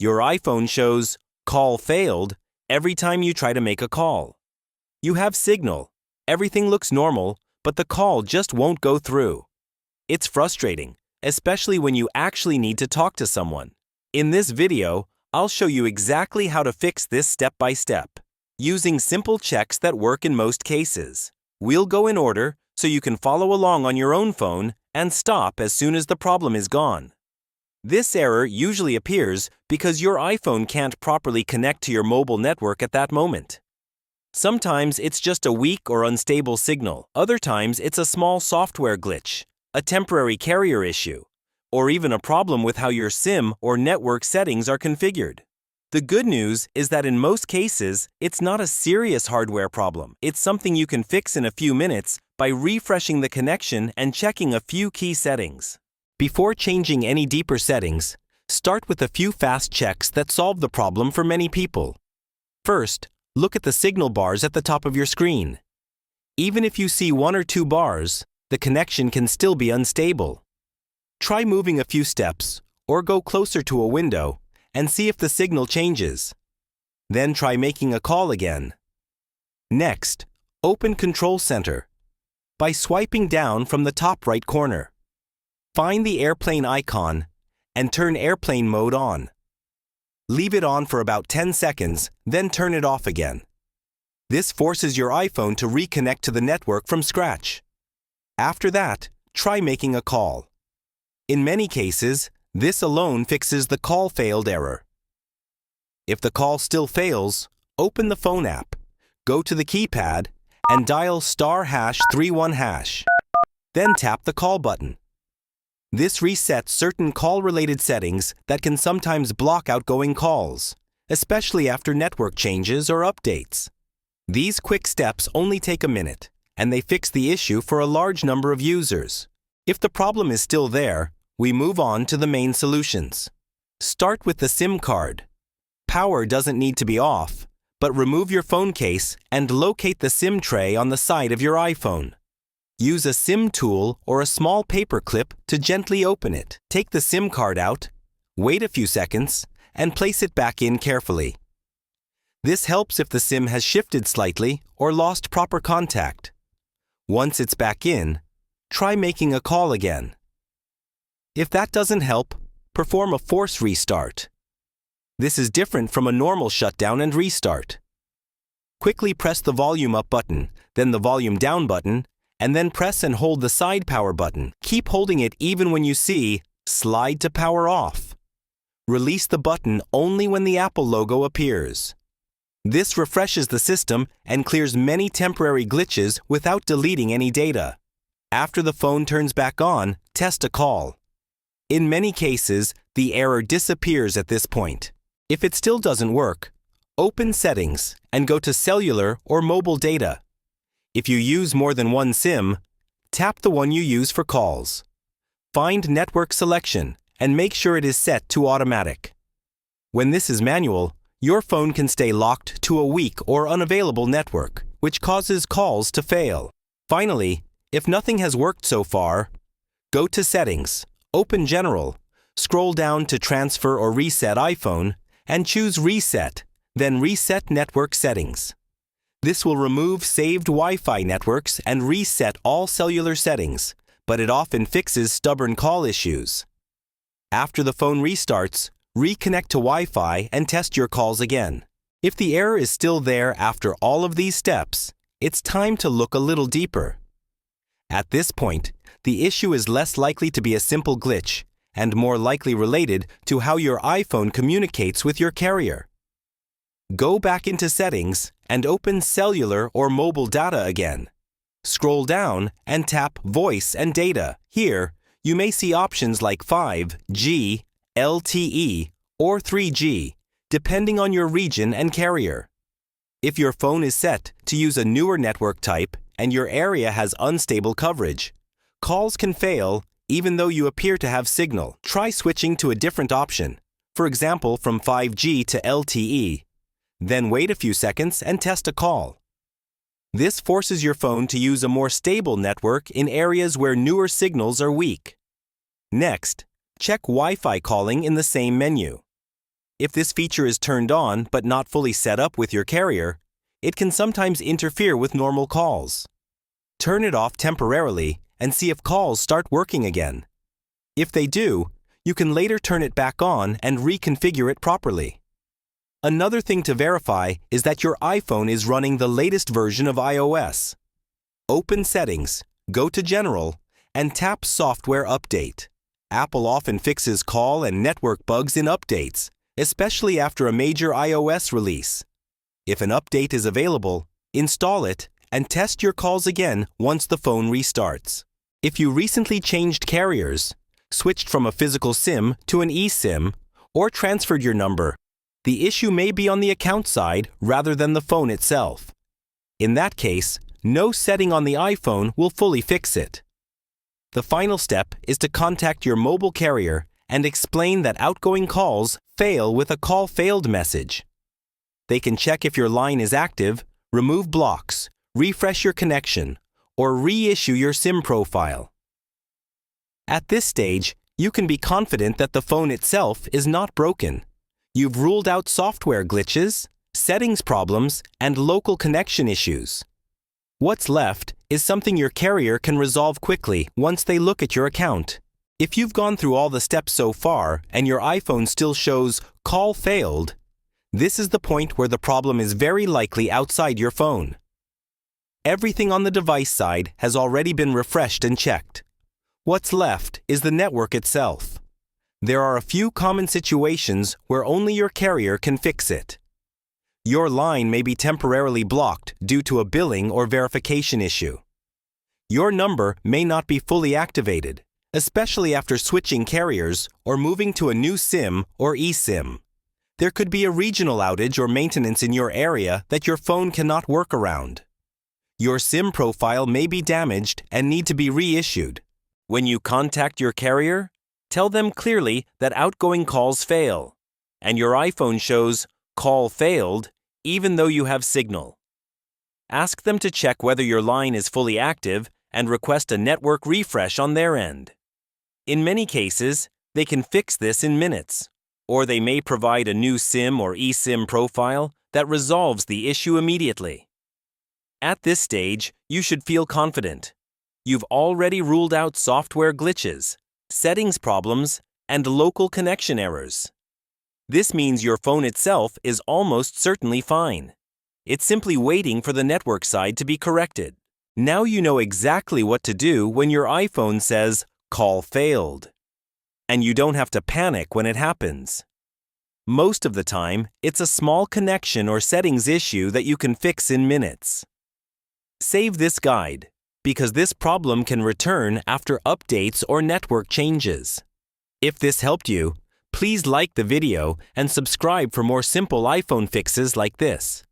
Your iPhone shows "Call failed" every time you try to make a call. You have signal, everything looks normal, but the call just won't go through. It's frustrating, especially when you actually need to talk to someone. In this video, I'll show you exactly how to fix this step by step, using simple checks that work in most cases. We'll go in order so you can follow along on your own phone and stop as soon as the problem is gone. This error usually appears because your iPhone can't properly connect to your mobile network at that moment. Sometimes it's just a weak or unstable signal. Other times it's a small software glitch, a temporary carrier issue, or even a problem with how your SIM or network settings are configured. The good news is that in most cases, it's not a serious hardware problem. It's something you can fix in a few minutes by refreshing the connection and checking a few key settings. Before changing any deeper settings, start with a few fast checks that solve the problem for many people. First, look at the signal bars at the top of your screen. Even if you see one or two bars, the connection can still be unstable. Try moving a few steps or go closer to a window and see if the signal changes. Then try making a call again. Next, open Control Center by swiping down from the top right corner. Find the airplane icon and turn airplane mode on. Leave it on for about 10 seconds, then turn it off again. This forces your iPhone to reconnect to the network from scratch. After that, try making a call. In many cases, this alone fixes the call failed error. If the call still fails, open the phone app, go to the keypad, and dial *31#. Then tap the call button. This resets certain call-related settings that can sometimes block outgoing calls, especially after network changes or updates. These quick steps only take a minute, and they fix the issue for a large number of users. If the problem is still there, we move on to the main solutions. Start with the SIM card. Power doesn't need to be off, but remove your phone case and locate the SIM tray on the side of your iPhone. Use a SIM tool or a small paper clip to gently open it. Take the SIM card out, wait a few seconds, and place it back in carefully. This helps if the SIM has shifted slightly or lost proper contact. Once it's back in, try making a call again. If that doesn't help, perform a force restart. This is different from a normal shutdown and restart. Quickly press the volume up button, then the volume down button, and then press and hold the side power button. Keep holding it even when you see "Slide to power off." Release the button only when the Apple logo appears. This refreshes the system and clears many temporary glitches without deleting any data. After the phone turns back on, test a call. In many cases, the error disappears at this point. If it still doesn't work, open Settings and go to Cellular or Mobile Data. If you use more than one SIM, tap the one you use for calls. Find Network Selection and make sure it is set to Automatic. When this is manual, your phone can stay locked to a weak or unavailable network, which causes calls to fail. Finally, if nothing has worked so far, go to Settings, open General, scroll down to Transfer or Reset iPhone, and choose Reset, then Reset Network Settings. This will remove saved Wi-Fi networks and reset all cellular settings, but it often fixes stubborn call issues. After the phone restarts, reconnect to Wi-Fi and test your calls again. If the error is still there after all of these steps, it's time to look a little deeper. At this point, the issue is less likely to be a simple glitch and more likely related to how your iPhone communicates with your carrier. Go back into Settings and open Cellular or Mobile Data again. Scroll down and tap Voice and Data. Here, you may see options like 5G, LTE, or 3G, depending on your region and carrier. If your phone is set to use a newer network type and your area has unstable coverage, calls can fail even though you appear to have signal. Try switching to a different option, for example from 5G to LTE. Then wait a few seconds and test a call. This forces your phone to use a more stable network in areas where newer signals are weak. Next, check Wi-Fi calling in the same menu. If this feature is turned on but not fully set up with your carrier, it can sometimes interfere with normal calls. Turn it off temporarily and see if calls start working again. If they do, you can later turn it back on and reconfigure it properly. Another thing to verify is that your iPhone is running the latest version of iOS. Open Settings, go to General, and tap Software Update. Apple often fixes call and network bugs in updates, especially after a major iOS release. If an update is available, install it and test your calls again once the phone restarts. If you recently changed carriers, switched from a physical SIM to an eSIM, or transferred your number, the issue may be on the account side rather than the phone itself. In that case, no setting on the iPhone will fully fix it. The final step is to contact your mobile carrier and explain that outgoing calls fail with a call failed message. They can check if your line is active, remove blocks, refresh your connection, or reissue your SIM profile. At this stage, you can be confident that the phone itself is not broken. You've ruled out software glitches, settings problems, and local connection issues. What's left is something your carrier can resolve quickly once they look at your account. If you've gone through all the steps so far and your iPhone still shows "call failed," this is the point where the problem is very likely outside your phone. Everything on the device side has already been refreshed and checked. What's left is the network itself. There are a few common situations where only your carrier can fix it. Your line may be temporarily blocked due to a billing or verification issue. Your number may not be fully activated, especially after switching carriers or moving to a new SIM or eSIM. There could be a regional outage or maintenance in your area that your phone cannot work around. Your SIM profile may be damaged and need to be reissued. When you contact your carrier, tell them clearly that outgoing calls fail, and your iPhone shows "call failed" even though you have signal. Ask them to check whether your line is fully active and request a network refresh on their end. In many cases, they can fix this in minutes, or they may provide a new SIM or eSIM profile that resolves the issue immediately. At this stage, you should feel confident. You've already ruled out software glitches, settings problems, and local connection errors. This means your phone itself is almost certainly fine. It's simply waiting for the network side to be corrected. Now you know exactly what to do when your iPhone says "call failed." And you don't have to panic when it happens. Most of the time, it's a small connection or settings issue that you can fix in minutes. Save this guide, because this problem can return after updates or network changes. If this helped you, please like the video and subscribe for more simple iPhone fixes like this.